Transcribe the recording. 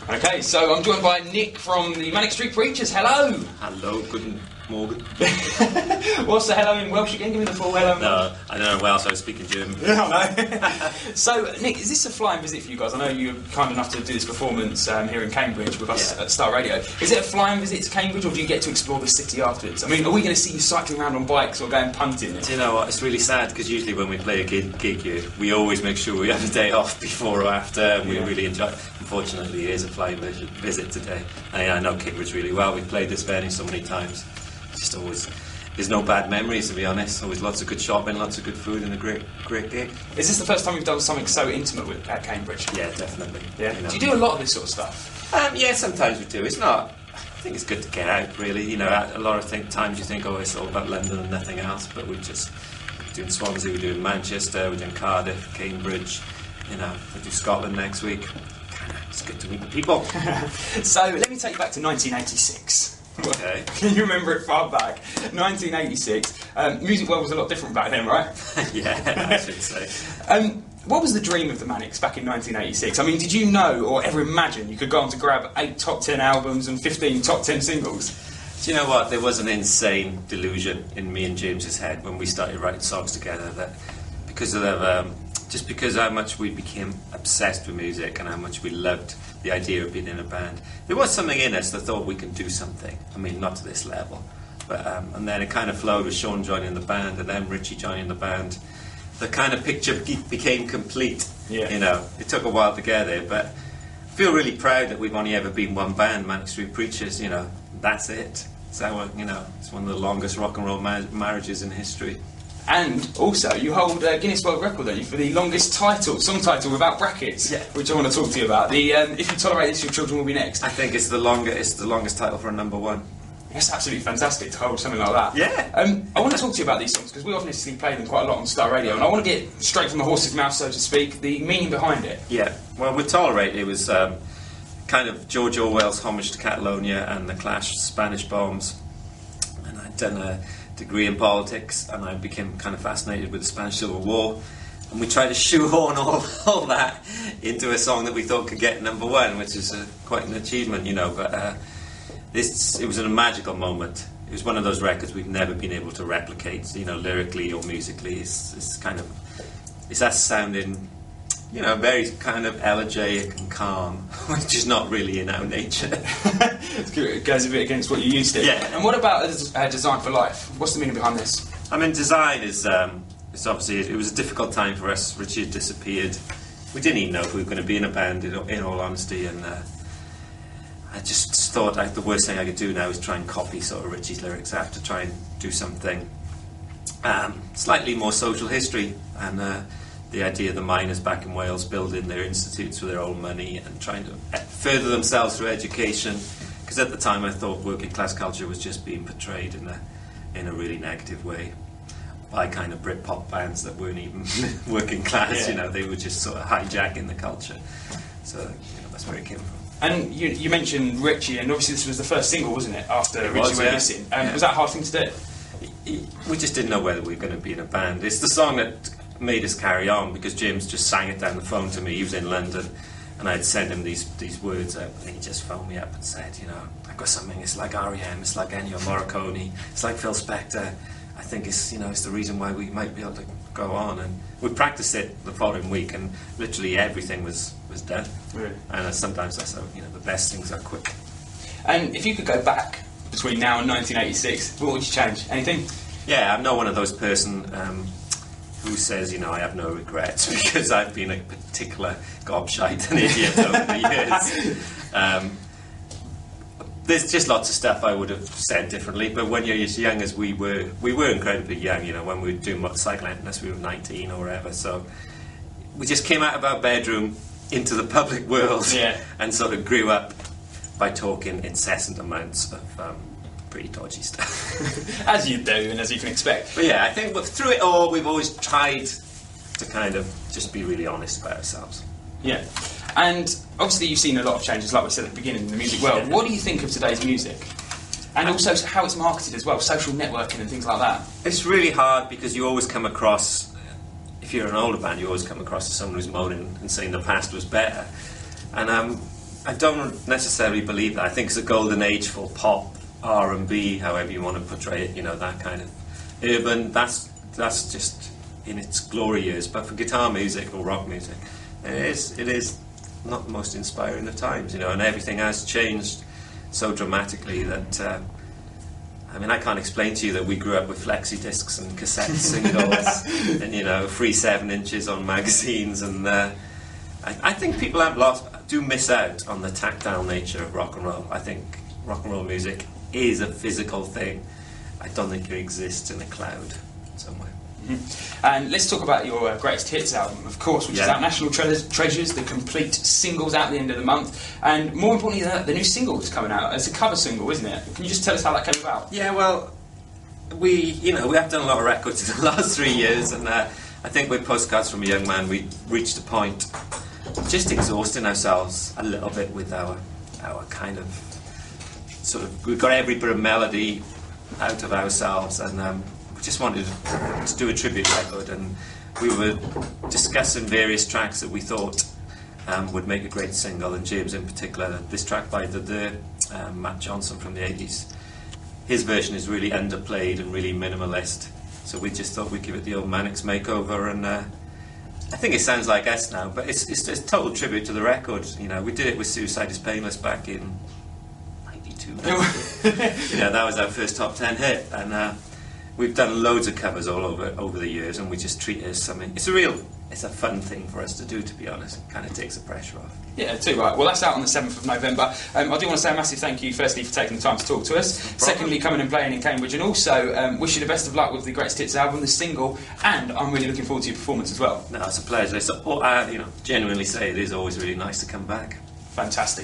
Okay, so I'm joined by Nick from the Manic Street Preachers. Hello! Hello, good morning. What's the hello in Welsh again? Give me the full hello. No, I don't know Welsh, I was speaking German. Yeah, I know. So, Nick, is this a flying visit for you guys? I know you're kind enough to do this performance here in Cambridge with us at Star Radio. Is it a flying visit to Cambridge, or do you get to explore the city afterwards? I mean, are we going to see you cycling around on bikes or going punting? Do you know what, it's really sad, because usually when we play a gig here, we always make sure we have a day off before or after, and we really enjoy it. Unfortunately, it is a flying visit today. I know Cambridge really well. We've played this venue so many times. Just always, there's no bad memories, to be honest. Always lots of good shopping, lots of good food, and a great gig. Is this the first time you've done something so intimate at Cambridge? Yeah, definitely. Yeah. Do you do a lot of this sort of stuff? Yeah, sometimes we do. It's not. I think it's good to get out, really. You know, a lot of times you think, oh, it's all about London and nothing else, but we're doing Swansea, we're doing Manchester, we're doing Cardiff, Cambridge. You know, we do Scotland next week. It's good to meet the people. So let me take you back to 1986. Okay. Can you remember it far back? 1986. Music world was a lot different back then, right? Yeah, I should say. What was the dream of the Manics back in 1986? I mean, did you know or ever imagine you could go on to grab 8 top 10 albums and 15 top 10 singles? Do you know what? There was an insane delusion in me and James's head when we started writing songs together, that because of just because how much we became obsessed with music and how much we loved the idea of being in a band, there was something in us that thought we could do something. I mean, not to this level, but and then it kind of flowed with Sean joining the band and then Richey joining the band. The kind of picture became complete. Yeah. You know, it took a while to get there, but I feel really proud that we've only ever been one band, Manic Street Preachers. You know, that's it. So you know, it's one of the longest rock and roll marriages in history. And also, you hold Guinness World Record, don't you, for the longest song title without brackets, which I want to talk to you about. The If You Tolerate This, Your Children Will Be Next. I think it's the longest title for a number one. It's absolutely fantastic to hold something like that. Yeah. I want to talk to you about these songs, because we obviously play them quite a lot on Star Radio, and I want to get straight from the horse's mouth, so to speak, the meaning behind it. Yeah. Well, with Tolerate, it was kind of George Orwell's homage to Catalonia and the Clash Spanish bombs. And I'd done a degree in politics, and I became kind of fascinated with the Spanish Civil War, and we tried to shoehorn all that into a song that we thought could get number one, which is quite an achievement, you know. But it was a magical moment. It was one of those records we've never been able to replicate, you know, lyrically or musically. It's us sounding, you know, very kind of elegiac and calm, which is not really in our nature. It goes a bit against what you used to. Yeah. And what about Design for Life? What's the meaning behind this? I mean, Design is it's obviously, it was a difficult time for us. Richey had disappeared. We didn't even know if we were going to be in a band, in all honesty, and I just thought the worst thing I could do now is try and copy sort of Richey's lyrics. I have to try and do something slightly more social history, and the idea of the miners back in Wales building their institutes with their own money and trying to further themselves through education, because at the time I thought working class culture was just being portrayed in a really negative way by kind of Britpop bands that weren't even working class. You know, they were just sort of hijacking the culture. So you know, that's where it came from. And you mentioned Richey, and obviously this was the first single, wasn't it, after Richey went missing? Was that a hard thing to do? We just didn't know whether we were going to be in a band. It's the song that made us carry on, because James just sang it down the phone to me. He was in London, and I'd send him these words out, and he just phoned me up and said, you know, I've got something, it's like R.E.M., it's like Ennio Morricone, it's like Phil Spector. I think it's, you know, it's the reason why we might be able to go on. And we practiced it the following week, and literally everything was done. Really? And sometimes that's how, you know, the best things are quick. And if you could go back between now and 1986, what would you change? Anything? Yeah, I'm not one of those person who says, you know, I have no regrets, because I've been a particular gobshite and idiot over the years. There's just lots of stuff I would have said differently, but when you're as young as we were incredibly young, you know, when we were doing motorcycle unless we were 19 or whatever, so we just came out of our bedroom into the public world and sort of grew up by talking incessant amounts of pretty dodgy stuff. As you do, and as you can expect. But yeah, I think through it all, we've always tried to kind of just be really honest about ourselves. Yeah. And obviously you've seen a lot of changes, like we said at the beginning, in the music world. What do you think of today's music? And also how it's marketed as well, social networking and things like that. It's really hard, because you always come across, if you're an older band, you always come across as someone who's moaning and saying the past was better. And I don't necessarily believe that. I think it's a golden age for pop, R&B, however you want to portray it, you know, that kind of urban, that's just in its glory years. But for guitar music or rock music, it is not the most inspiring of times, you know, and everything has changed so dramatically that I mean, I can't explain to you that we grew up with flexi discs and cassette singles and, you know, free 7 inches on magazines, and I think people do miss out on the tactile nature of rock and roll. I think rock and roll music is a physical thing. I don't think it exists in a cloud somewhere. Mm-hmm. And let's talk about your greatest hits album, of course, which is out. National Treasures, the complete singles out at the end of the month, and more importantly than that, the new single is coming out. It's a cover single, isn't it? Can you just tell us how that came about? Yeah, well, we have done a lot of records in the last 3 years, and I think with Postcards from a Young Man, we reached a point just exhausting ourselves a little bit with our kind of sort of, we've got every bit of melody out of ourselves, and we just wanted to do a tribute record, and we were discussing various tracks that we thought would make a great single, and James in particular, this track by the Matt Johnson from the 80s, his version is really underplayed and really minimalist, so we just thought we'd give it the old Manics makeover, and I think it sounds like us now, but it's a total tribute to the record. You know, we did it with Suicide is Painless back in '92. You know, that was our first top 10 hit, and we've done loads of covers all over the years, and we just treat it as something. It's a fun thing for us to do, to be honest. It kind of takes the pressure off. Yeah, too right. Well, that's out on the 7th of November. I do want to say a massive thank you, firstly, for taking the time to talk to us. Secondly, coming and playing in Cambridge, and also wish you the best of luck with the Greatest Hits album, the single, and I'm really looking forward to your performance as well. No, it's a pleasure. Genuinely say it is always really nice to come back. Fantastic.